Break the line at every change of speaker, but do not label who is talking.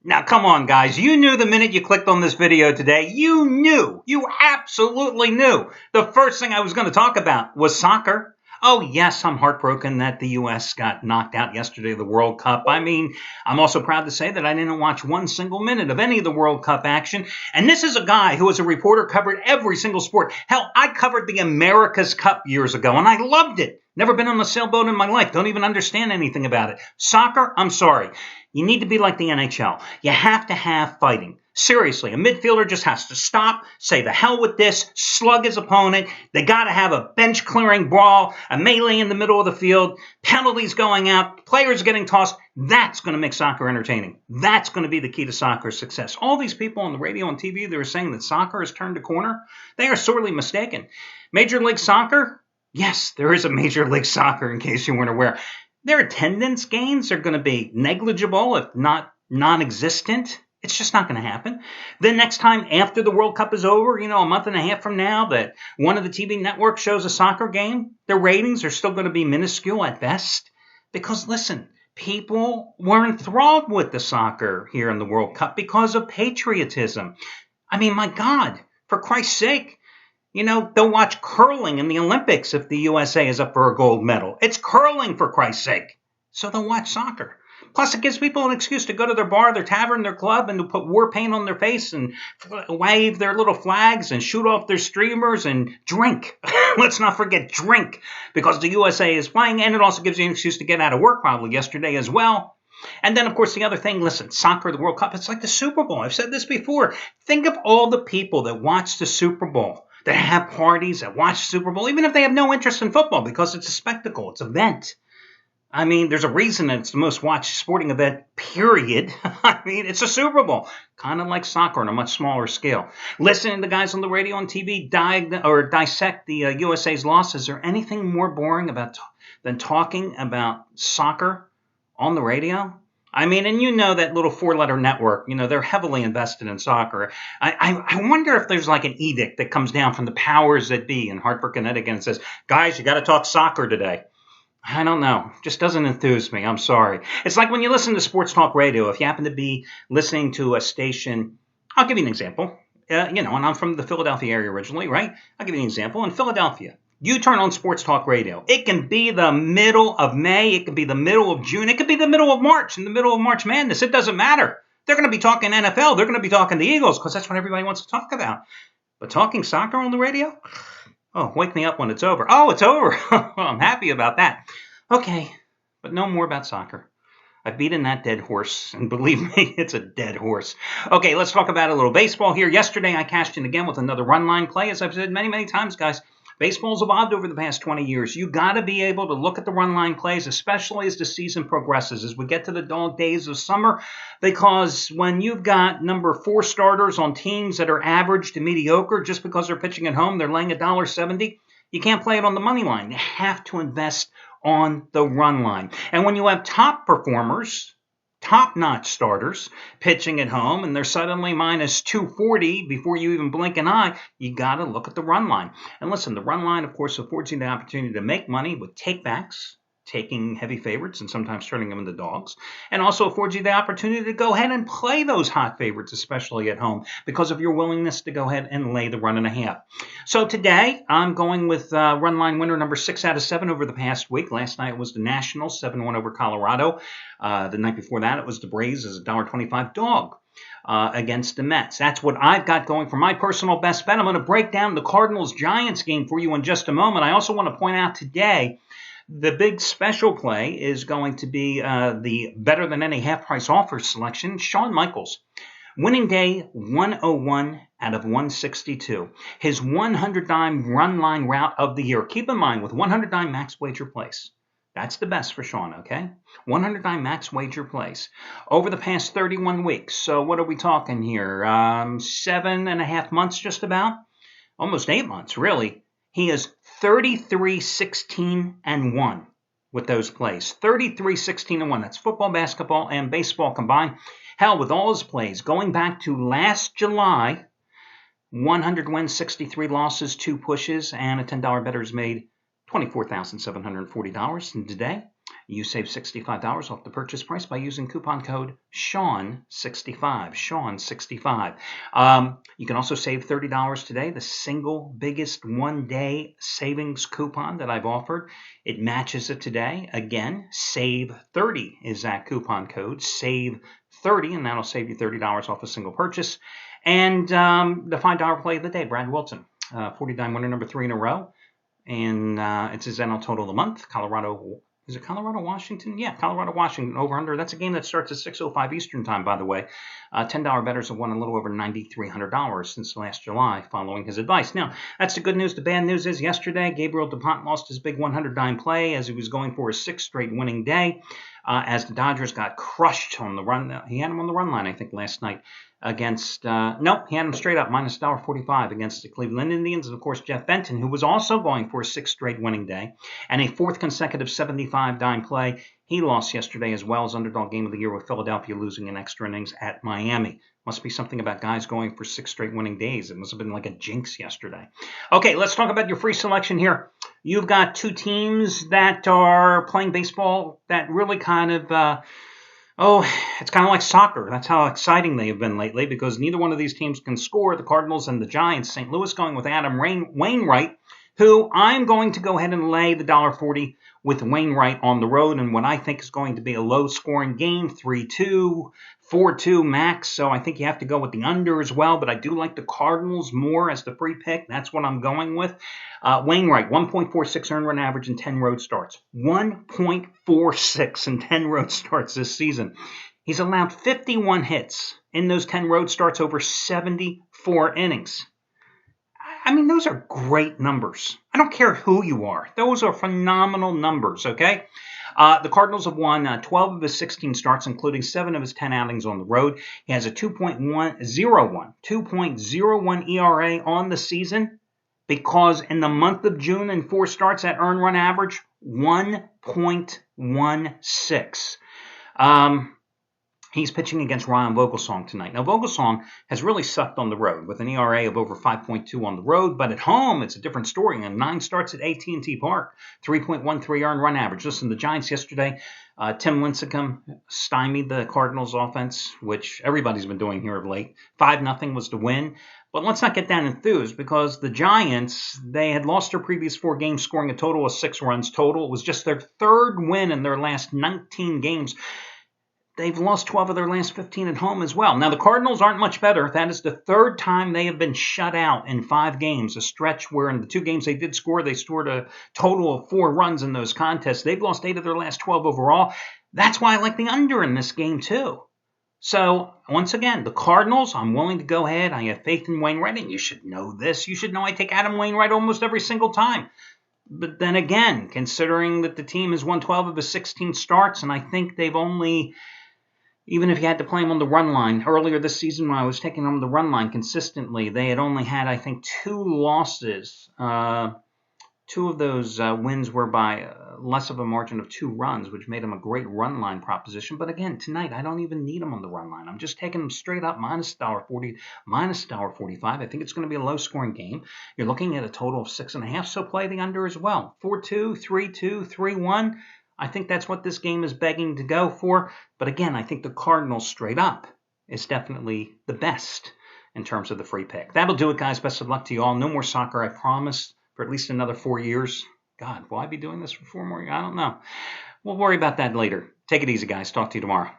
Now, come on, guys. You knew the minute you clicked on this video today, you absolutely knew. The first thing I was going to talk about was soccer. Oh, yes, I'm heartbroken that the U.S. got knocked out yesterday of the World Cup. I mean, I'm also proud to say that I didn't watch one single minute of any of the World Cup action. And this is a guy who was a reporter, covered every single sport. Hell, I covered the America's Cup years ago, and I loved it. Never been on a sailboat in my life. Don't even understand anything about it. Soccer, I'm sorry. You need to be like the NHL. You have to have fighting. Seriously, a midfielder just has to stop, say the hell with this, slug his opponent. They got to have a bench-clearing brawl, a melee in the middle of the field, penalties going out, players getting tossed. That's going to make soccer entertaining. That's going to be the key to soccer success. All these people on the radio and TV that are saying that soccer has turned a corner, they are sorely mistaken. Major League Soccer? Yes, there is a Major League Soccer, in case you weren't aware. Their attendance gains are going to be negligible, if not non-existent. It's just not going to happen. The next time after the World Cup is over, a month and a half from now, that one of the TV networks shows a soccer game, their ratings are still going to be minuscule at best. Because, listen, people were enthralled with the soccer here in the World Cup because of patriotism. I mean, my God, for Christ's sake. They'll watch curling in the Olympics if the USA is up for a gold medal. It's curling, for Christ's sake. So they'll watch soccer. Plus, it gives people an excuse to go to their bar, their tavern, their club, and to put war paint on their face and wave their little flags and shoot off their streamers and drink. Let's not forget drink, because the USA is playing, and it also gives you an excuse to get out of work probably yesterday as well. And then, of course, the other thing, listen, soccer, the World Cup, it's like the Super Bowl. I've said this before. Think of all the people that watch the Super Bowl, that have parties, that watch Super Bowl, even if they have no interest in football, because it's a spectacle, it's an event. I mean, there's a reason it's the most watched sporting event, period. I mean, it's a Super Bowl, kind of like soccer on a much smaller scale. Listening to guys on the radio and TV dissect the USA's losses, is there anything more boring than talking about soccer on the radio? I mean, and that little four-letter network, they're heavily invested in soccer. I wonder if there's like an edict that comes down from the powers that be in Hartford, Connecticut, and says, guys, you got to talk soccer today. I don't know. Just doesn't enthuse me. I'm sorry. It's like when you listen to sports talk radio. If you happen to be listening to a station, I'll give you an example. And I'm from the Philadelphia area originally, right? I'll give you an example. In Philadelphia, you turn on sports talk radio. It can be the middle of May. It can be the middle of June. It could be the middle of March, in the middle of March Madness. It doesn't matter. They're going to be talking NFL. They're going to be talking the Eagles because that's what everybody wants to talk about. But talking soccer on the radio? Oh, wake me up when it's over. Oh, it's over. Well, I'm happy about that. Okay, but no more about soccer. I've beaten that dead horse, and believe me, it's a dead horse. Okay, let's talk about a little baseball here. Yesterday, I cashed in again with another Runline play. As I've said many, many times, guys, baseball's evolved over the past 20 years. You got to be able to look at the Runline plays, especially as the season progresses, as we get to the dog days of summer, because when you've got number 4 starters on teams that are average to mediocre, just because they're pitching at home, they're laying $1.70, you can't play it on the money line. You have to invest on the run line. And when you have top performers, top-notch starters pitching at home, and they're suddenly minus 240 before you even blink an eye, you got to look at the run line. And listen, the run line, of course, affords you the opportunity to make money with takebacks, taking heavy favorites and sometimes turning them into dogs, and also affords you the opportunity to go ahead and play those hot favorites, especially at home, because of your willingness to go ahead and lay the 1.5. So today, I'm going with Runline winner number 6 out of 7 over the past week. Last night was the Nationals, 7-1 over Colorado. The night before that, it was the Braves as a $1.25 dog against the Mets. That's what I've got going for my personal best bet. I'm going to break down the Cardinals-Giants game for you in just a moment. I also want to point out today, the big special play is going to be the better than any half-price offer selection, Shawn Michaels. Winning day 101 out of 162. His 100-dime run line route of the year. Keep in mind, with 100-dime max wager place, that's the best for Shawn, okay? 100-dime max wager place. Over the past 31 weeks. So what are we talking here? 7.5 months just about? Almost 8 months, really. He is 33-16-1 with those plays. 33-16-1. That's football, basketball, and baseball combined. Hell, with all his plays, going back to last July, 100 wins, 63 losses, 2 pushes, and a $10 bettor has made $24,740. And today, You save $65 off the purchase price by using coupon code Sean65. Sean65. You can also save $30 today, the single biggest one-day savings coupon that I've offered. It matches it today. Again, SAVE30 is that coupon code, SAVE30, and that'll save you $30 off a single purchase. And the $5 play of the day, Brad Wilson, 40-dime winner number 3 in a row. And it's his NL total of the month. Colorado, is it Colorado, Washington? Yeah, Colorado, Washington, over under. That's a game that starts at 6:05 Eastern time, by the way. $10 bettors have won a little over $9,300 since last July following his advice. Now, that's the good news. The bad news is yesterday, Gabriel DuPont lost his big 100-dime play as he was going for his 6th straight winning day as the Dodgers got crushed on the run. He had him on the run line, I think, last night. Against, nope, he had him straight up, minus $1.45 against the Cleveland Indians. And, of course, Jeff Benton, who was also going for a 6th straight winning day and a 4th consecutive 75-dime play. He lost yesterday as well as underdog game of the year with Philadelphia losing in extra innings at Miami. Must be something about guys going for 6 straight winning days. It must have been like a jinx yesterday. Okay, let's talk about your free selection here. You've got 2 teams that are playing baseball that really kind of... it's kind of like soccer. That's how exciting they have been lately because neither one of these teams can score, the Cardinals and the Giants. St. Louis going with Adam Wainwright, who I'm going to go ahead and lay the $1.40 with Wainwright on the road in what I think is going to be a low-scoring game, 3-2, 4-2 max. So I think you have to go with the under as well, but I do like the Cardinals more as the free pick. That's what I'm going with. Wainwright, 1.46 earned run average in 10 road starts. 1.46 in 10 road starts this season. He's allowed 51 hits in those 10 road starts over 74 innings. I mean, those are great numbers. I don't care who you are. Those are phenomenal numbers, okay? The Cardinals have won 12 of his 16 starts, including 7 of his 10 outings on the road. He has a 2.01 ERA on the season because in the month of June in 4 starts, that earned run average, 1.16. He's pitching against Ryan Vogelsong tonight. Now, Vogelsong has really sucked on the road with an ERA of over 5.2 on the road, but at home, it's a different story. And 9 starts at AT&T Park, 3.13 earned run average. Listen, the Giants yesterday, Tim Lincecum stymied the Cardinals offense, which everybody's been doing here of late. 5-0 was the win. But let's not get that enthused because the Giants, they had lost their previous 4 games, scoring a total of 6 runs total. It was just their 3rd win in their last 19 games. They've lost 12 of their last 15 at home as well. Now, the Cardinals aren't much better. That is the 3rd time they have been shut out in 5 games, a stretch where in the 2 games they did score, they scored a total of 4 runs in those contests. They've lost 8 of their last 12 overall. That's why I like the under in this game, too. So, once again, the Cardinals, I'm willing to go ahead. I have faith in Wainwright, and you should know this. You should know I take Adam Wainwright almost every single time. But then again, considering that the team has won 12 of his 16 starts, and I think they've only... Even if you had to play him on the run line, earlier this season when I was taking him on the run line consistently, they had only had, I think, 2 losses. 2 of those wins were by less of a margin of 2 runs, which made him a great run line proposition. But again, tonight, I don't even need him on the run line. I'm just taking him straight up minus $1.40, minus $1.45. I think it's going to be a low-scoring game. You're looking at a total of 6.5, so play the under as well. 4-2, 3-2, 3-1. I think that's what this game is begging to go for. But again, I think the Cardinals straight up is definitely the best in terms of the free pick. That'll do it, guys. Best of luck to you all. No more soccer, I promise, for at least another 4 years. God, will I be doing this for 4 more years? I don't know. We'll worry about that later. Take it easy, guys. Talk to you tomorrow.